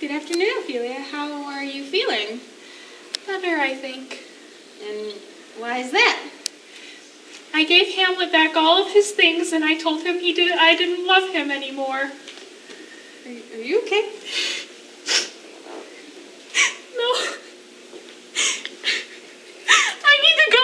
Good afternoon, Ophelia. How are you feeling? Better, I think. And why is that? I gave Hamlet back all of his things, and I told him I didn't love him anymore. Are you okay? No. I need to go.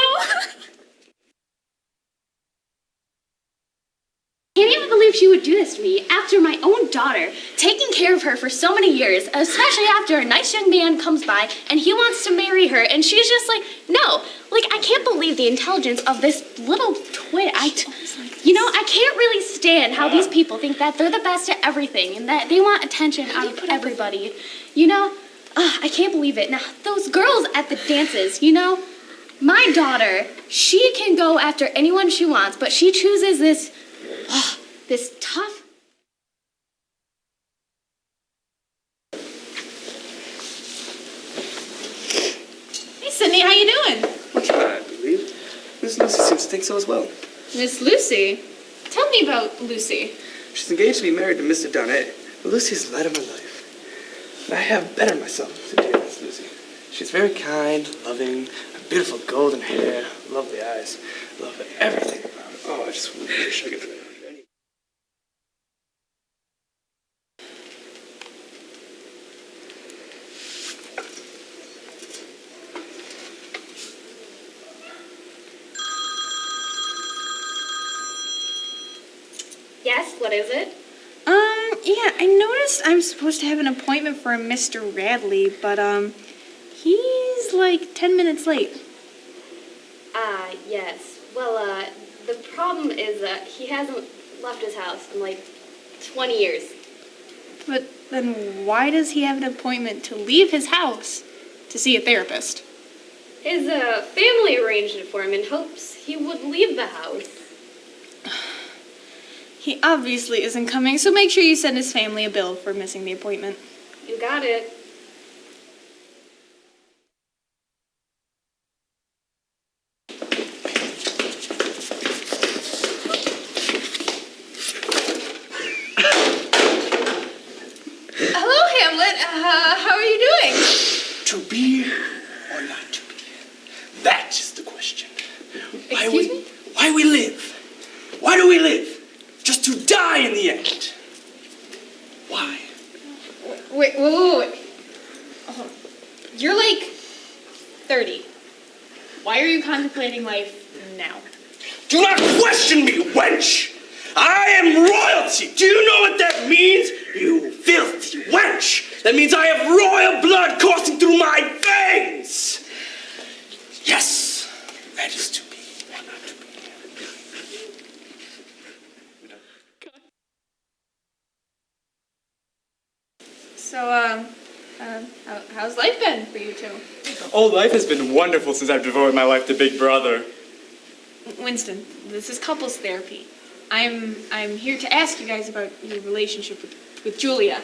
I can't even believe she would do this to me after my own daughter, taking care of her for so many years, especially after a nice young man comes by and he wants to marry her, and she's just like, no. Like, I can't believe the intelligence of this little twit. I can't really stand how these people think that they're the best at everything and that they want attention out of everybody. I can't believe it. Now, those girls at the dances, my daughter, she can go after anyone she wants, but she chooses this tough. Hey, Sydney, how you doing? I believe Miss Lucy seems to think so as well. Miss Lucy? Tell me about Lucy. She's engaged to be married to Mr. Donnet, but Lucy's the light of my life. And I have bettered myself since you Miss Lucy. She's very kind, loving, beautiful golden hair, lovely eyes, love everything about her. Oh, I just wish I could. Yes, what is it? Yeah, I noticed I'm supposed to have an appointment for a Mr. Radley, but, he's like 10 minutes late. Yes. Well, the problem is that he hasn't left his house in like 20 years. But then why does he have an appointment to leave his house to see a therapist? His, family arranged it for him in hopes he would leave the house. He obviously isn't coming, so make sure you send his family a bill for missing the appointment. You got it. Hello, Hamlet. How are you doing? To be or not to be? That's just the question. Excuse me? Why we live? Why do we live? Just to die in the end. Why? Wait. Oh, you're like 30. Why are you contemplating life now? Do not question me, wench! I am royalty! Do you know what that means? You filthy wench! That means I have royal blood coursing through my veins! Yes, that is to be or not to be. So, how's life been for you two? Oh, life has been wonderful since I've devoted my life to Big Brother. Winston, this is couples therapy. I'm here to ask you guys about your relationship with Julia.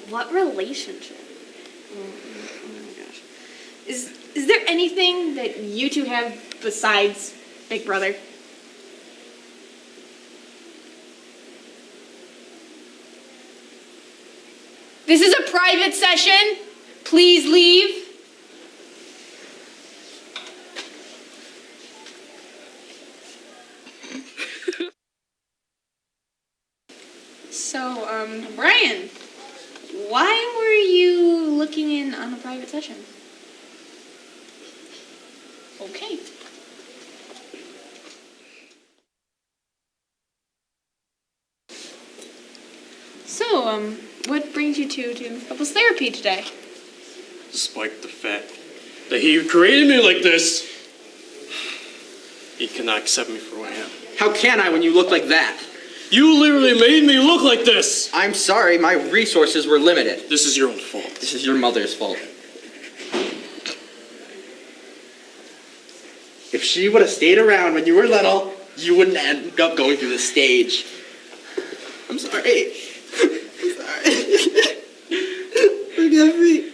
What relationship? Oh my gosh. Is there anything that you two have besides Big Brother? This is a private session. Please leave. So, Brian, why were you looking in on a private session? Okay. So, what brings you to couples therapy today? Despite the fact that he created me like this, he cannot accept me for who I am. How can I when you look like that? You literally made me look like this! I'm sorry, my resources were limited. This is your own fault. This is your mother's fault. If she would have stayed around when you were little, you wouldn't end up going through the stage. I'm sorry. I'm sorry. Forgive me.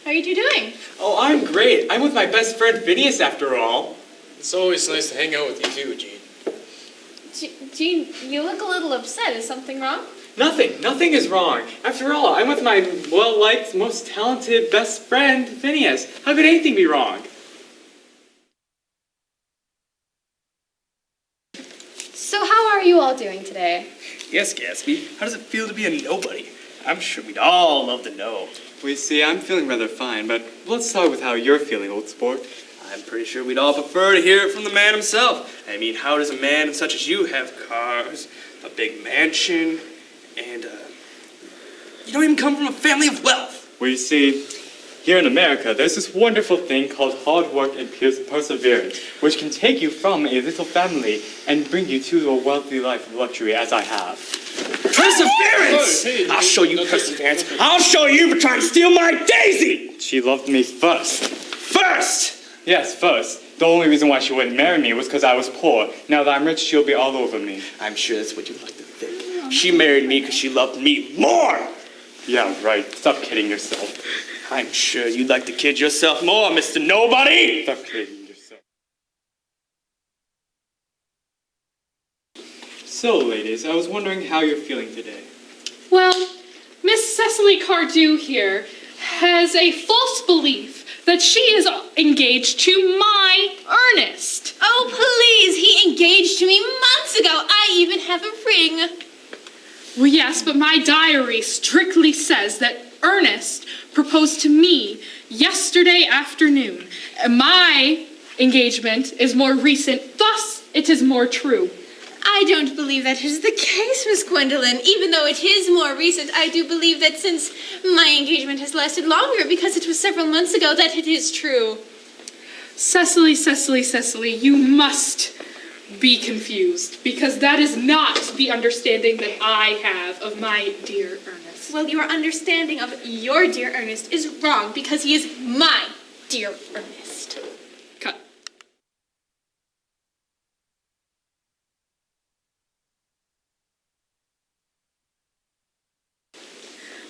How are you two doing? Oh, I'm great. I'm with my best friend Phineas after all. It's always nice to hang out with you too, Gene. Gene, you look a little upset. Is something wrong? Nothing is wrong. After all, I'm with my well-liked, most talented best friend, Phineas. How could anything be wrong? So how are you all doing today? Yes, Gatsby. How does it feel to be a nobody? I'm sure we'd all love to know. We see, I'm feeling rather fine, but let's start with how you're feeling, old sport. I'm pretty sure we'd all prefer to hear it from the man himself. I mean, how does a man such as you have cars, a big mansion, and you don't even come from a family of wealth? Well, you see, here in America, there's this wonderful thing called hard work and perseverance, which can take you from a little family and bring you to a wealthy life of luxury, as I have. Perseverance! I'll show you perseverance. I'll show you for trying to steal my Daisy! She loved me first. First! Yes, first. The only reason why she wouldn't marry me was because I was poor. Now that I'm rich, she'll be all over me. I'm sure that's what you'd like to think. She married me because she loved me more! Yeah, right. Stop kidding yourself. I'm sure you'd like to kid yourself more, Mr. Nobody! Stop kidding yourself. So, ladies, I was wondering how you're feeling today. Well, Miss Cecily Cardew here has a false belief that she is engaged to my Ernest. Oh, please, he engaged to me months ago. I even have a ring. Well, yes, but my diary strictly says that Ernest proposed to me yesterday afternoon. My engagement is more recent, thus it is more true. I don't believe that is the case, Miss Gwendolyn. Even though it is more recent, I do believe that since my engagement has lasted longer because it was several months ago, that it is true. Cecily, you must be confused, because that is not the understanding that I have of my dear Ernest. Well, your understanding of your dear Ernest is wrong because he is my dear Ernest. Cut.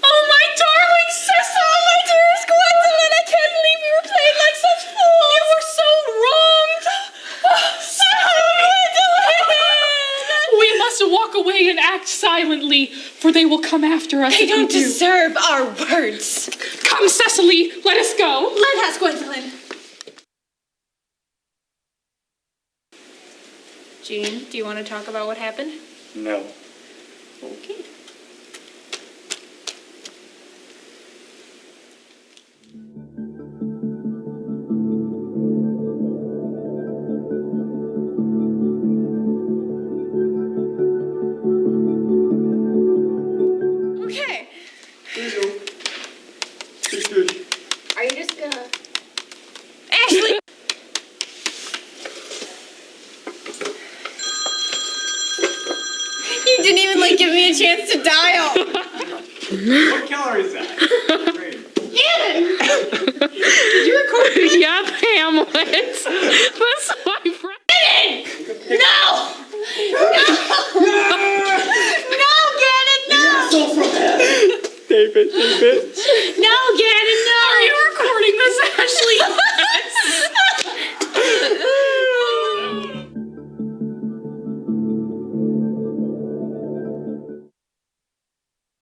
Oh, my darling Cecily! Oh, my dearest Gwendolyn! I can't believe we were played like such fools! You were so wronged! Gwendolyn! We must walk away and act silently, for they will come after us. They if we don't do. deserve our words. Come, Cecily, let us go. Let us, Gwendolyn. Jean, do you want to talk about what happened? No. Okay. Okay. Are you just gonna... Ashley! You didn't even, give me a chance to dial. What calorie is that? Did you record me? Yep, Hamlet. That's my friend. No! No! No, Gannon, no! David.